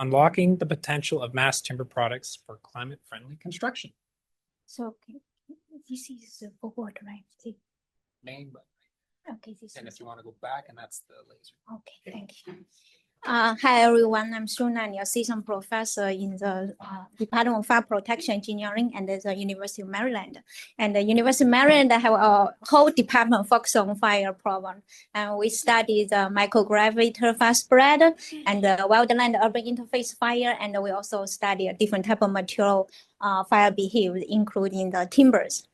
Unlocking the Potential of Mass Timber Products for Climate-Friendly Construction. So this is forward, right? Main button. Okay, this And is. if you want to go back, and that's the laser. Okay, thank you. Hi everyone, I'm Shuna, I'm assistant professor in the Department of Fire Protection Engineering and the University of Maryland. And the University of Maryland have a whole department focused on fire problem. And we study the microgravity fire spread and the wildland urban interface fire. And we also study a different type of material fire behavior, including the timbers.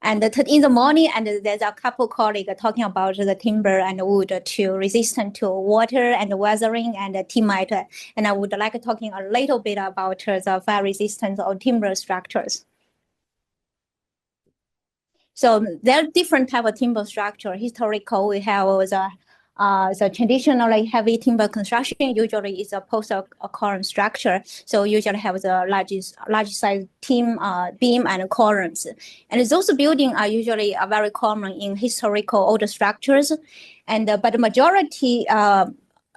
And in the morning, and there's a couple colleagues talking about the timber and wood to resistant to water and weathering and termite. And I would like talking a little bit about the fire resistance of timber structures. So there are different type of timber structure. Historical, we have the traditionally heavy timber construction usually is a post-column structure. So usually have the large size beam and columns. And those buildings are usually very common in historical older structures. And but the majority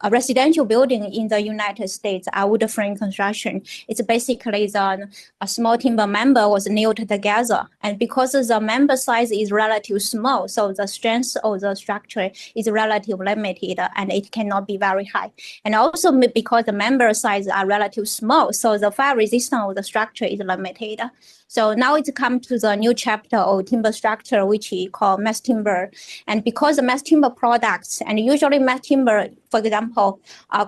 a residential building in the United States are wood frame construction. It's basically a small timber member was nailed together. And because the member size is relatively small, so the strength of the structure is relatively limited and it cannot be very high. And also because the member size are relatively small, so the fire resistance of the structure is limited. So now it's come to the new chapter of timber structure, which we call mass timber. And because the mass timber products, and usually mass timber, for example,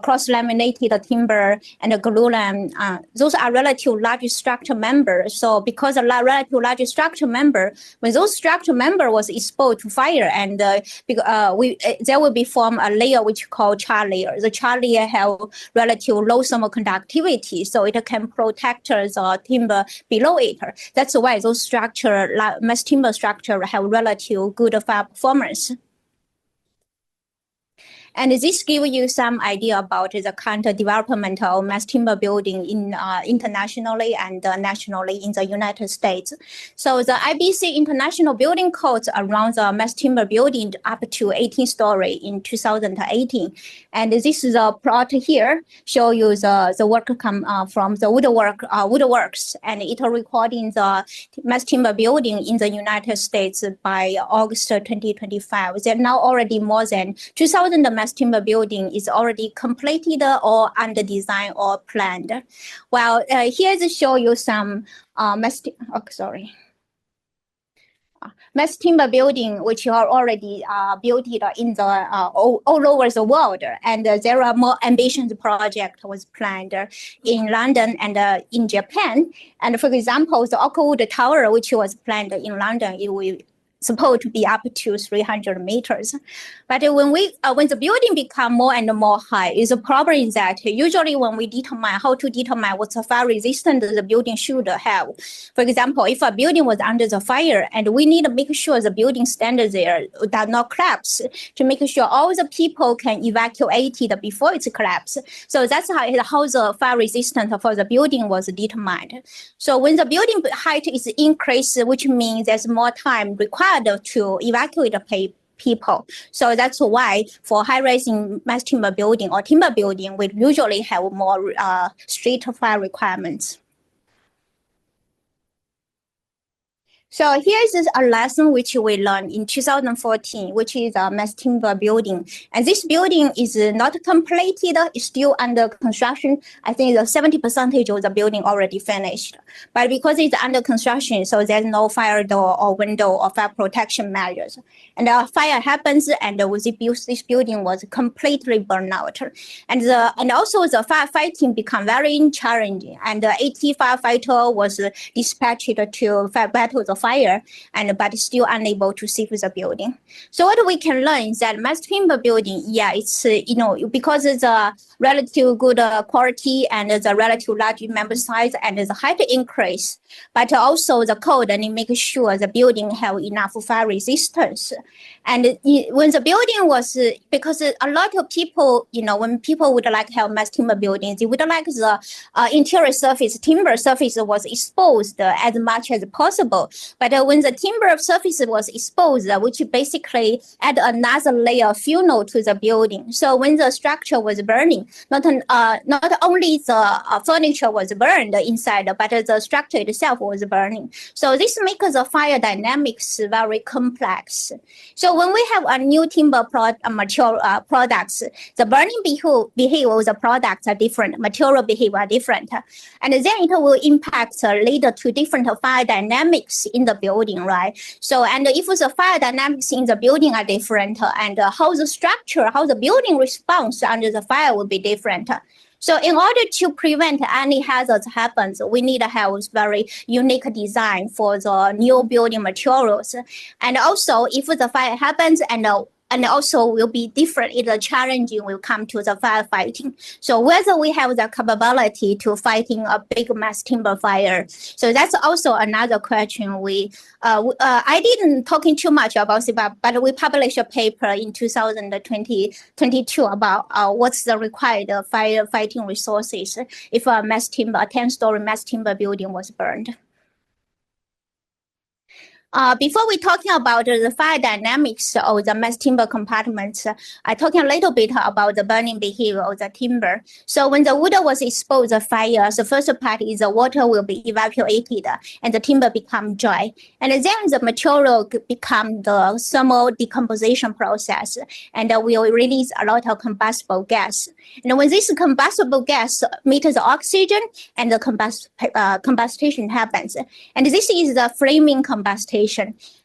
cross-laminated timber and the glulam, those are relative large structure members. So because a relative large structure member, when those structure member was exposed to fire, and there will be form a layer which called char layer. The char layer have relative low thermal conductivity, so it can protect the timber below it. That's why those structure, mass timber structure, have relative good fire performance. And this gives you some idea about the current development of mass timber building in internationally and nationally in the United States. So the IBC International Building Codes around the mass timber building up to 18 story in 2018. And this is a plot here, show you the work come from the woodworks, and it recording the mass timber building in the United States by August 2025. There are now already more than 2,000 mass timber building is already completed or under design or planned. Well, here to show you some mass timber building which are already built in the all over the world, and there are more ambitious project was planned in London and in Japan. And for example, the Oakwood Tower, which was planned in London, it will supposed to be up to 300 meters. But when the building become more and more high, is a problem is that usually when we determine how to determine what's the fire resistant the building should have. For example, if a building was under the fire, and we need to make sure the building standard there does not collapse, to make sure all the people can evacuate it before it's collapse. So that's how the fire resistance for the building was determined. So when the building height is increased, which means there's more time required to evacuate the people. So that's why for high-rising mass timber building or timber building, we usually have more strict fire requirements. So here's a lesson which we learned in 2014, which is a mass timber building. And this building is not completed, it's still under construction. I think the 70% of the building already finished. But because it's under construction, so there's no fire door or window or fire protection measures. And a fire happens, and this building was completely burned out. And also the firefighting become very challenging. And the 80 firefighter was dispatched to battle the fire, but still unable to save the building. So what we can learn is that mass timber building, yeah, it's because it's a relative good quality and the relative large member size and the height increase, but also the code and make sure the building have enough fire resistance. And when the building was, because a lot of people, when people would like to have mass timber buildings, they would like the interior surface, timber surface was exposed as much as possible. But when the timber surface was exposed, which basically add another layer of fuel to the building. So when the structure was burning, not only the furniture was burned inside, but the structure itself was burning. So this makes the fire dynamics very complex. So when we have a new timber material products, the burning behavior of the products are different, material behavior are different, and then it will impact lead to different fire dynamics in the building, right? So, and if the fire dynamics in the building are different, and how the structure, how the building responds under the fire will be different. So in order to prevent any hazards happens, we need to have very unique design for the new building materials. And also if the fire happens and also will be different. The challenging will come to the firefighting. So whether we have the capability to fighting a big mass timber fire. So that's also another question. I didn't talking too much about it, but we published a paper in 2022 about what's the required firefighting resources if a 10-story mass timber building was burned. Before we talking about the fire dynamics of the mass timber compartments, I talking a little bit about the burning behavior of the timber. So when the wood was exposed to fire, the first part is the water will be evaporated and the timber become dry. And then the material become the thermal decomposition process and will release a lot of combustible gas. And when this combustible gas meets the oxygen and the combustion happens. And this is the flaming combustion.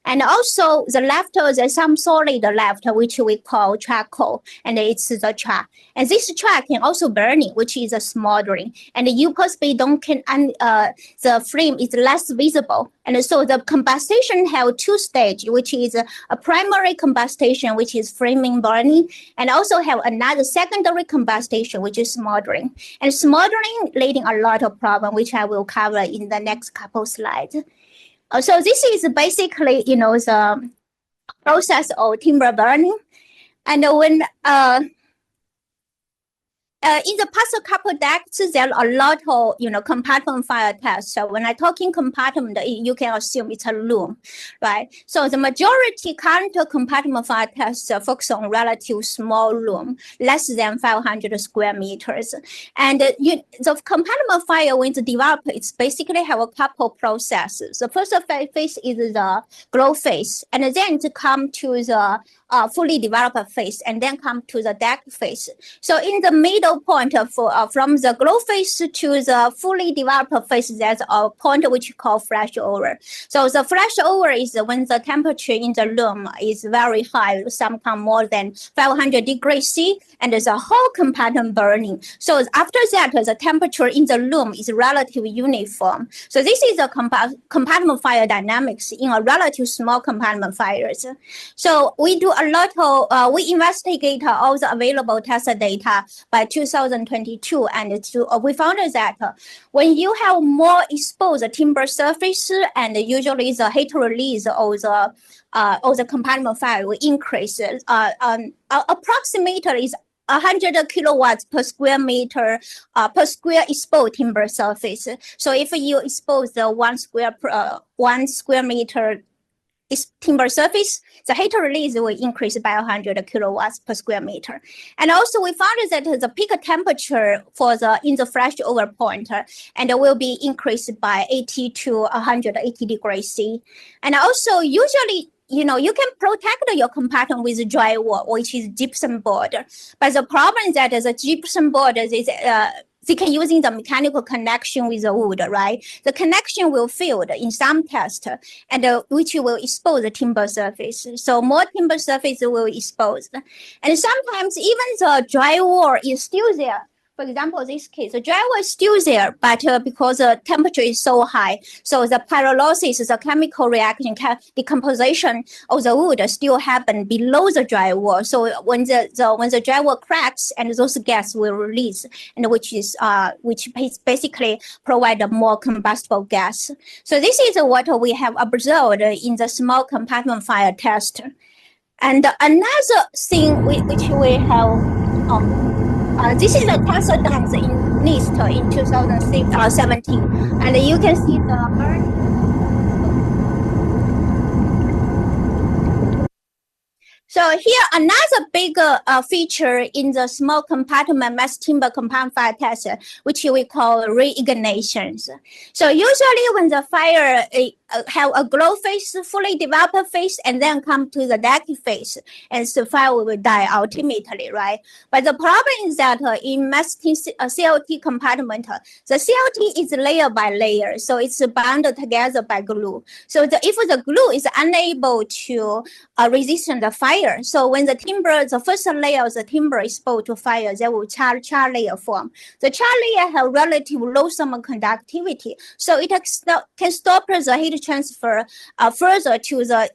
And also the left, there's some solid left, which we call charcoal, and it's the char. And this char can also burning, which is a smoldering. And you possibly the flame is less visible. And so the combustion have two stages, which is a primary combustion, which is flaming burning, and also have another secondary combustion, which is smoldering. And smoldering leading a lot of problem, which I will cover in the next couple slides. So this is basically, the process of timber burning. And when in the past couple decades, there are a lot of, compartment fire tests. So when I talking compartment, you can assume it's a room, right? So the majority current compartment fire tests focus on relative small room, less than 500 square meters. And the compartment fire, when it's developed, it's basically have a couple processes. The first phase is the glow phase, and then to come to the fully developed phase, and then come to the deck phase. So in the middle point from the glow phase to the fully developed phase, there's a point which we call flashover. So the flashover is when the temperature in the room is very high, sometimes more than 500 degrees C, and there's a whole compartment burning. So after that, the temperature in the room is relatively uniform. So this is a compartment fire dynamics in a relative small compartment fires. So we do a lot of, we investigate all the available test data by 2022, and we found that when you have more exposed timber surface, and usually the heat release of the compartment fire will increase. Approximately is 100 kilowatts per square meter per square exposed timber surface. So if you expose the 1 square meter timber surface, the heat release will increase by 100 kilowatts per square meter. And also we found that the peak temperature in the flashover point and will be increased by 80 to 180 degrees C. And also usually, you can protect your compartment with drywall, which is gypsum board. But the problem is that the gypsum board is they can using the mechanical connection with the wood, right? The connection will fail in some test, and which will expose the timber surface. So more timber surface will expose. And sometimes even the drywall is still there. For example, this case, the drywall is still there, but because the temperature is so high, so the pyrolysis, the chemical reaction, decomposition of the wood still happen below the drywall. So when the drywall cracks, and those gas will release, and which basically provide a more combustible gas. So this is what we have observed in the small compartment fire test. And another thing which we have. This is a test done in NIST in 2017, and you can see the burn. So here another big feature in the small compartment mass timber compound fire test, which we call reignitions. So usually when the fire have a glow phase, fully developed phase, and then come to the deck phase, and the fire will die ultimately, right? But the problem is that in mass CLT compartment, the CLT is layer by layer, so it's bound together by glue. So if the glue is unable to resist the fire, so when the timber, the first layer of the timber is exposed to fire, they will char layer form. The char layer have relative low thermal conductivity, so it can stop the heat transfer further to the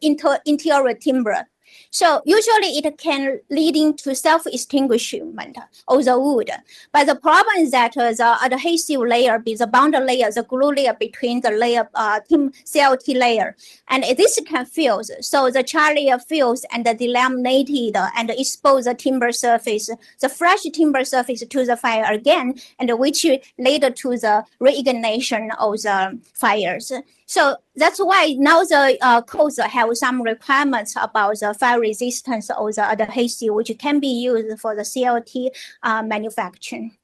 interior timber. So usually it can leading to self-extinguishment of the wood. But the problem is that the adhesive layer, the bond layer, the glue layer between the layer CLT layer, and this can fuse. So the char layer fuse and the delaminated and expose the timber surface, the fresh timber surface to the fire again, and which later to the reignition of the fires. So that's why now the codes have some requirements about the fire resistance of the adhesive, which can be used for the CLT manufacturing.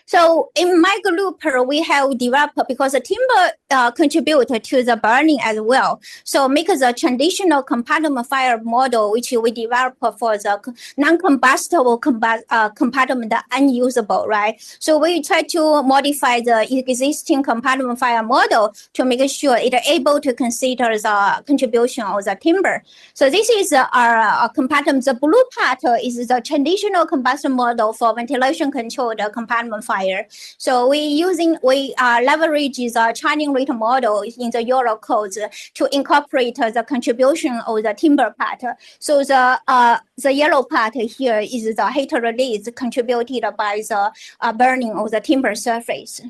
So in my group, we have developed, because the timber contribute to the burning as well. So make the traditional compartment fire model, which we develop for the non-combustible compartment unusable, right? So we try to modify the existing compartment fire model to make sure it able to consider the contribution of the timber. So this is our compartment. The blue part is the traditional combustion model for ventilation controlled compartment fire. So we leverage the Chinese rate model in the Euro codes to incorporate the contribution of the timber part. So the yellow part here is the heat release contributed by the burning of the timber surface.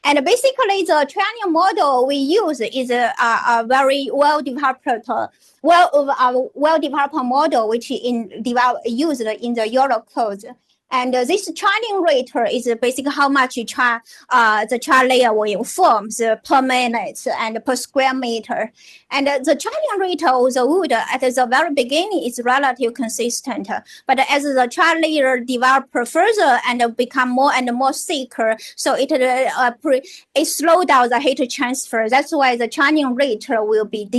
And basically, the training model we use is a very well-developed model, which used in the Euro codes. And this charring rate is basically how much the char layer will form per minute and per square meter. And the charring rate of the wood at the very beginning is relatively consistent. But as the char layer develop further and become more and more thicker, so it slows down the heat transfer. That's why the charring rate will be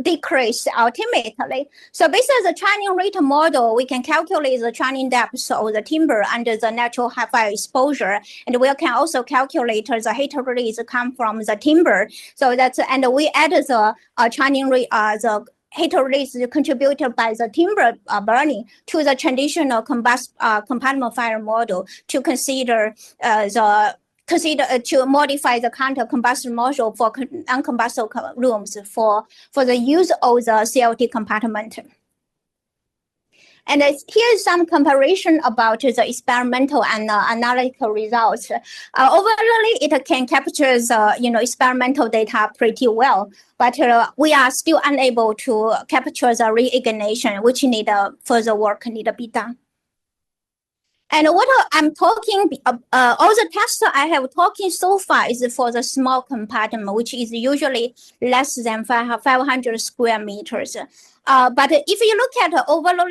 decreased ultimately. So based on the charring rate model, we can calculate the charring depth of the timber under the natural high fire exposure, and we can also calculate the heat release come from the timber. So that's, and we add the charring rate, the heat release contributed by the timber burning to the traditional compartment fire model to consider to modify the counter combustion module for uncombustible rooms for the use of the CLT compartment. And here's some comparison about the experimental and analytical results. Overall, it can capture the experimental data pretty well, but we are still unable to capture the reignition, which need further work need to be done. And what I'm talking, all the tests I have talking so far is for the small compartment, which is usually less than 500 square meters. But if you look at overall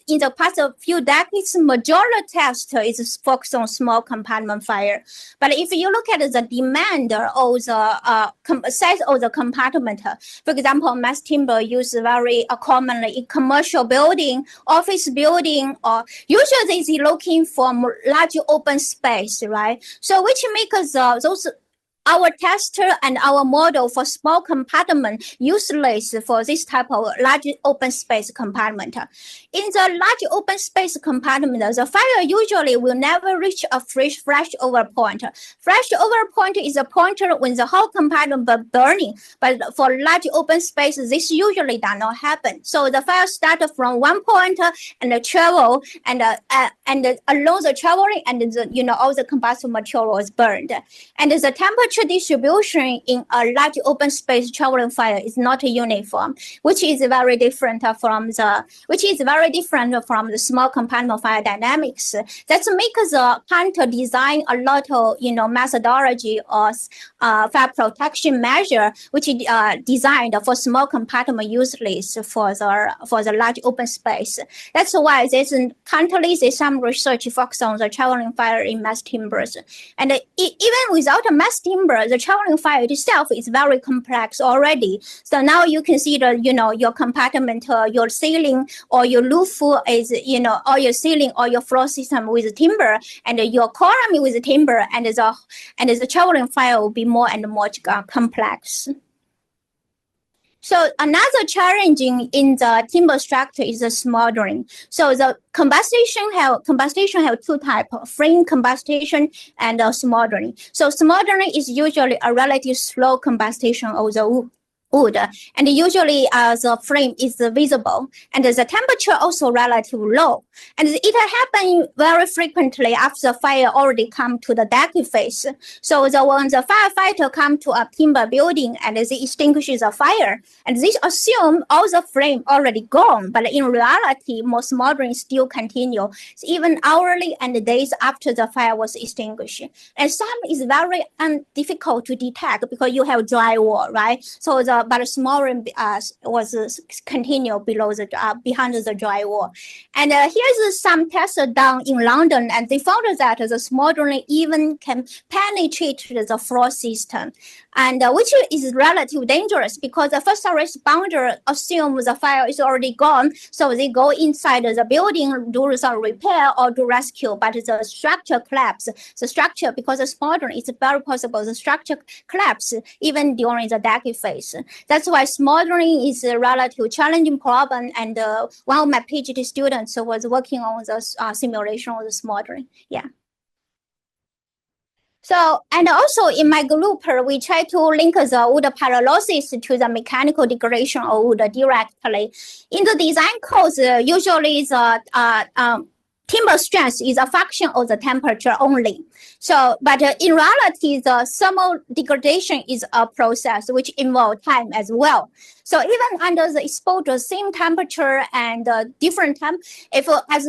in the past few decades, majority test is focused on small compartment fire. But if you look at the demand of the size of the compartment, for example, mass timber used very commonly in commercial building, office building, or usually they is looking for large open space, right? So which makes our tester and our model for small compartment useless for this type of large open space compartment. In the large open space compartment, the fire usually will never reach a flash over point. Flash over point is a point when the whole compartment burning, but for large open space, this usually does not happen. So the fire starts from one point and travel and along the traveling, and all the combustible material is burned. And the temperature temperature distribution in a large open space traveling fire is not uniform, which is very different from the small compartment fire dynamics. That makes the hunter design a lot of methodology or fire protection measure, which is designed for small compartment useless for the large open space. That's why there's currently some research focus on the traveling fire in mass timbers. And even without a mass timber, the traveling fire itself is very complex already. So now you consider, your compartment, your ceiling or your roof is, or your ceiling or your floor system with timber, and your column with timber, and the traveling fire will be more and more complex. So another challenging in the timber structure is the smoldering. So the combustion have two types: flame combustion and smoldering. So smoldering is usually a relatively slow combustion of the wood, and usually the flame is visible, and the temperature also relatively low, and it happens very frequently after the fire already come to the deck phase. So when the firefighter come to a timber building and they extinguish the fire, and they assume all the flame already gone, but in reality, more smoldering still continue, even hourly and days after the fire was extinguished. And some is very difficult to detect because you have drywall, right? So but smoldering was continue below the behind the drywall. And here's some tests done in London, and they found that the smoldering even can penetrate the floor system, and which is relatively dangerous because the first responder assume the fire is already gone, so they go inside the building, do some repair or do rescue, but the structure collapse. The structure, because the smoldering, it's very possible the structure collapse even during the deck phase. That's why smoldering is a relatively challenging problem, and one of my PhD students was working on the simulation of the smoldering. Yeah. So, and also in my group, we try to link the wood pyrolysis to the mechanical degradation of wood directly. In the design codes, usually the timber strength is a function of the temperature only. So, but in reality, the thermal degradation is a process which involves time as well. So even under the exposure, same temperature and different time, if as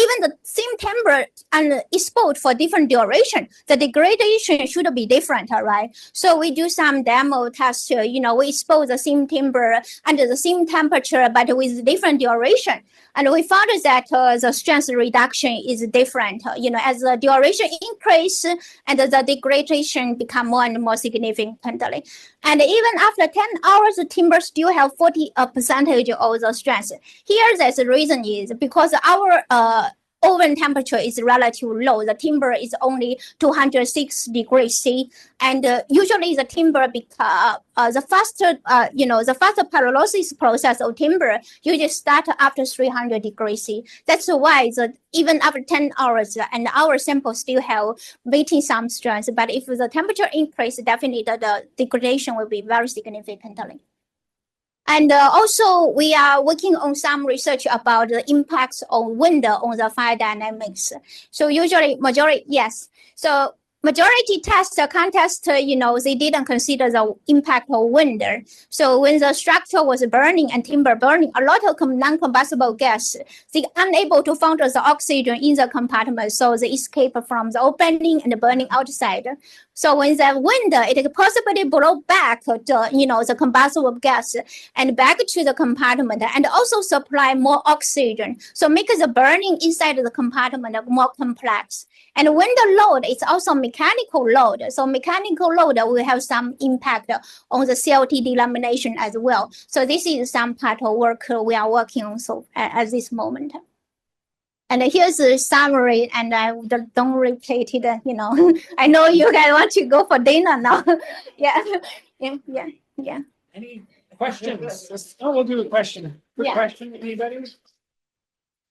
even the same timber and exposed for different duration, the degradation should be different, right? So we do some demo tests. We expose the same timber under the same temperature, but with different duration. And we found that the strength reduction is different, as the duration increase and the degradation become more and more significantly. And even after 10 hours, the timber still have 40% of the strength. Here, the reason is because our oven temperature is relatively low. The timber is only 206 degrees C, and usually the timber the faster pyrolysis process of timber usually start after 300 degrees C. That's why even after 10 hours, and our sample still have waiting some strength. But if the temperature increase, definitely the degradation will be very significantly. And also, we are working on some research about the impacts of wind on the fire dynamics. So usually, majority test contest, they didn't consider the impact of wind. So when the structure was burning and timber burning, a lot of non-combustible gas, they unable to find the oxygen in the compartment, so they escape from the opening and burning outside. So when the wind, it possibly blow back the combustible gas and back to the compartment, and also supply more oxygen. So make the burning inside the compartment more complex. And wind load is also mechanical load. So mechanical load will have some impact on the CLT delamination as well. So this is some part of work we are working on at this moment. And here's the summary, and I don't repeat it, I know you guys want to go for dinner now. Yeah. Any questions? We'll do a question. Quick question, anybody?